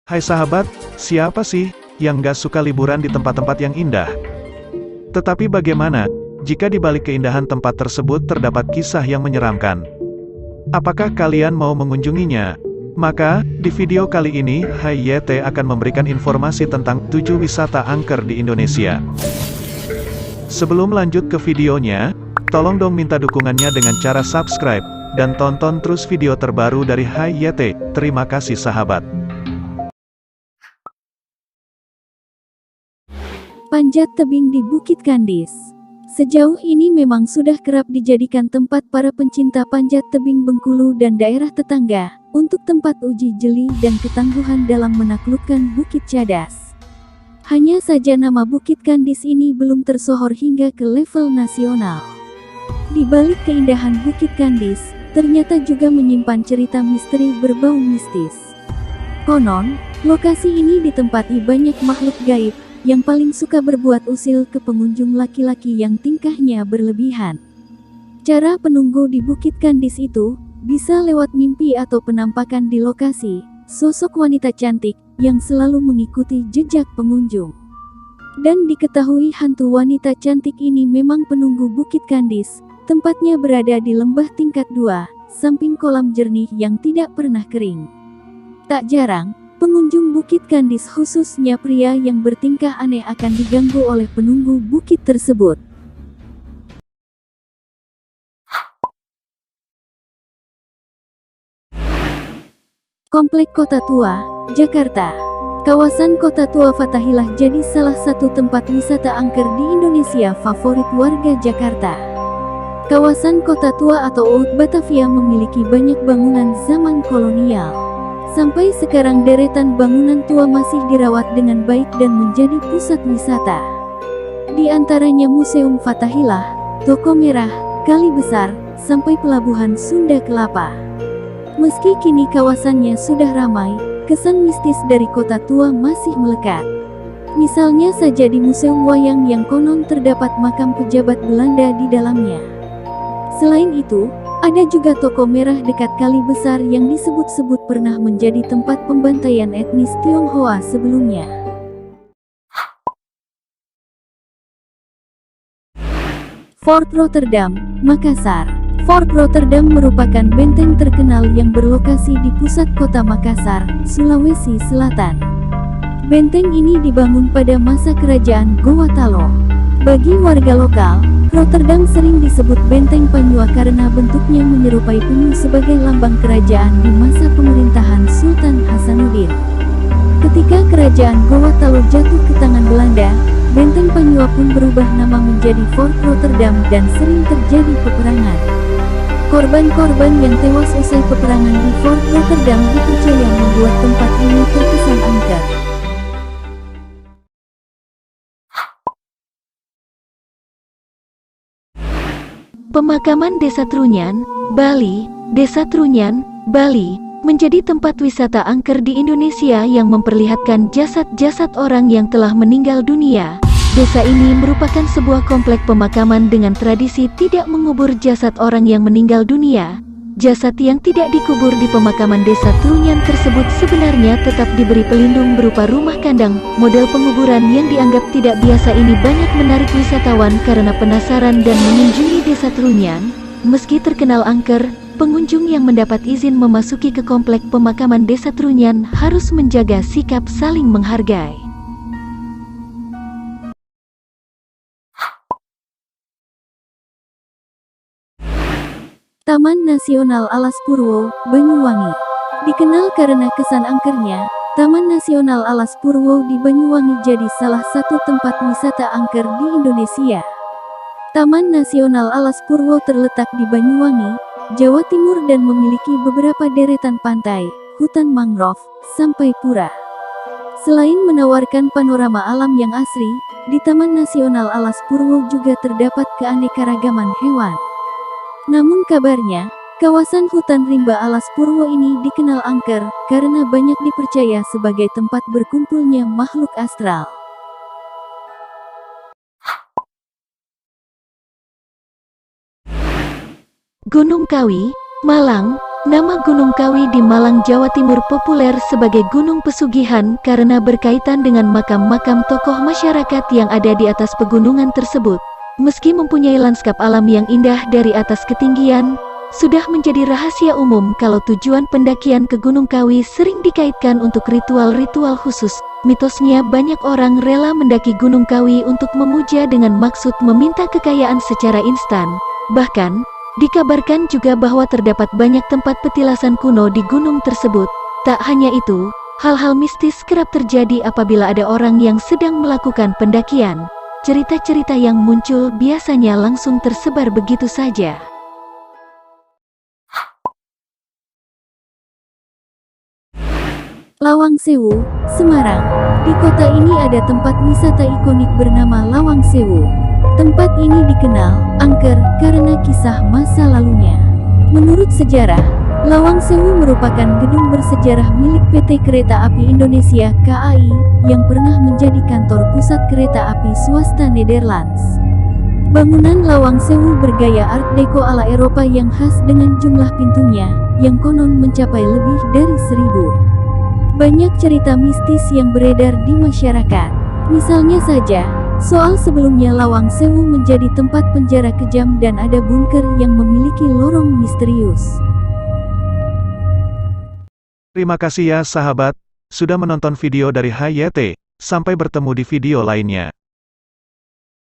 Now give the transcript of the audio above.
Hai sahabat, siapa sih yang gak suka liburan di tempat-tempat yang indah? Tetapi bagaimana jika di balik keindahan tempat tersebut terdapat kisah yang menyeramkan? Apakah kalian mau mengunjunginya? Maka, di video kali ini, HYT akan memberikan informasi tentang 7 wisata angker di Indonesia. Sebelum lanjut ke videonya, tolong dong minta dukungannya dengan cara subscribe, dan tonton terus video terbaru dari HYT. Terima kasih sahabat. Panjat tebing di Bukit Kandis. Sejauh ini memang sudah kerap dijadikan tempat para pencinta panjat tebing Bengkulu dan daerah tetangga, untuk tempat uji jeli dan ketangguhan dalam menaklukkan Bukit Cadas. Hanya saja nama Bukit Kandis ini belum tersohor hingga ke level nasional. Di balik keindahan Bukit Kandis, ternyata juga menyimpan cerita misteri berbau mistis. Konon, lokasi ini ditempati banyak makhluk gaib, yang paling suka berbuat usil ke pengunjung laki-laki yang tingkahnya berlebihan. Cara penunggu di Bukit Kandis itu, bisa lewat mimpi atau penampakan di lokasi, sosok wanita cantik, yang selalu mengikuti jejak pengunjung. Dan diketahui hantu wanita cantik ini memang penunggu Bukit Kandis, tempatnya berada di lembah tingkat 2, samping kolam jernih yang tidak pernah kering. Tak jarang, pengunjung Bukit Kandis khususnya pria yang bertingkah aneh akan diganggu oleh penunggu bukit tersebut. Komplek Kota Tua, Jakarta. Kawasan Kota Tua Fathahilah jadi salah satu tempat wisata angker di Indonesia favorit warga Jakarta. Kawasan Kota Tua atau Old Batavia memiliki banyak bangunan zaman kolonial. Sampai sekarang deretan bangunan tua masih dirawat dengan baik dan menjadi pusat wisata. Di antaranya Museum Fathahilah, Toko Merah, Kali Besar, sampai Pelabuhan Sunda Kelapa. Meski kini kawasannya sudah ramai, kesan mistis dari kota tua masih melekat. Misalnya saja di Museum Wayang yang konon terdapat makam pejabat Belanda di dalamnya. Selain itu, ada juga Toko Merah dekat Kali Besar yang disebut-sebut pernah menjadi tempat pembantaian etnis Tionghoa sebelumnya. Fort Rotterdam, Makassar. Fort Rotterdam merupakan benteng terkenal yang berlokasi di pusat kota Makassar, Sulawesi Selatan. Benteng ini dibangun pada masa kerajaan Gowatalo. Bagi warga lokal, Rotterdam sering disebut Benteng Panyua karena bentuknya menyerupai penyu sebagai lambang kerajaan di masa pemerintahan Sultan Hasanuddin. Ketika kerajaan Gowatalo jatuh ke tangan Belanda, Benteng Panyua pun berubah nama menjadi Fort Rotterdam dan sering terjadi peperangan. Korban-korban yang tewas usai peperangan di Fort Rotterdam dipercaya membuat tempat ini terkesan angker. Pemakaman Desa Trunyan, Bali. Desa Trunyan, Bali, menjadi tempat wisata angker di Indonesia yang memperlihatkan jasad-jasad orang yang telah meninggal dunia. Desa ini merupakan sebuah komplek pemakaman dengan tradisi tidak mengubur jasad orang yang meninggal dunia. Jasad yang tidak dikubur di pemakaman Desa Trunyan tersebut sebenarnya tetap diberi pelindung berupa rumah kandang. Model penguburan yang dianggap tidak biasa ini banyak menarik wisatawan karena penasaran dan mengunjungi Desa Trunyan. Meski terkenal angker, pengunjung yang mendapat izin memasuki ke komplek pemakaman Desa Trunyan harus menjaga sikap saling menghargai. Taman Nasional Alas Purwo, Banyuwangi. Dikenal karena kesan angkernya, Taman Nasional Alas Purwo di Banyuwangi jadi salah satu tempat wisata angker di Indonesia. Taman Nasional Alas Purwo terletak di Banyuwangi, Jawa Timur dan memiliki beberapa deretan pantai, hutan mangrove, sampai pura. Selain menawarkan panorama alam yang asri, di Taman Nasional Alas Purwo juga terdapat keanekaragaman hewan. Namun kabarnya, kawasan hutan rimba Alas Purwo ini dikenal angker, karena banyak dipercaya sebagai tempat berkumpulnya makhluk astral. Gunung Kawi, Malang. Nama Gunung Kawi di Malang, Jawa Timur populer sebagai Gunung Pesugihan karena berkaitan dengan makam-makam tokoh masyarakat yang ada di atas pegunungan tersebut. Meski mempunyai lanskap alam yang indah dari atas ketinggian, sudah menjadi rahasia umum kalau tujuan pendakian ke Gunung Kawi sering dikaitkan untuk ritual-ritual khusus. Mitosnya banyak orang rela mendaki Gunung Kawi untuk memuja dengan maksud meminta kekayaan secara instan. Bahkan, dikabarkan juga bahwa terdapat banyak tempat petilasan kuno di gunung tersebut. Tak hanya itu, hal-hal mistis kerap terjadi apabila ada orang yang sedang melakukan pendakian. Cerita-cerita yang muncul biasanya langsung tersebar begitu saja. Lawang Sewu, Semarang. Di kota ini ada tempat wisata ikonik bernama Lawang Sewu. Tempat ini dikenal angker karena kisah masa lalunya. Menurut sejarah, Lawang Sewu merupakan gedung bersejarah milik PT Kereta Api Indonesia (KAI) yang pernah menjadi kantor pusat kereta api swasta Nederlands. Bangunan Lawang Sewu bergaya Art Deco ala Eropa yang khas dengan jumlah pintunya yang konon mencapai lebih dari 1000. Banyak cerita mistis yang beredar di masyarakat. Misalnya saja, soal sebelumnya Lawang Sewu menjadi tempat penjara kejam dan ada bunker yang memiliki lorong misterius. Terima kasih ya sahabat, sudah menonton video dari HYT. Sampai bertemu di video lainnya.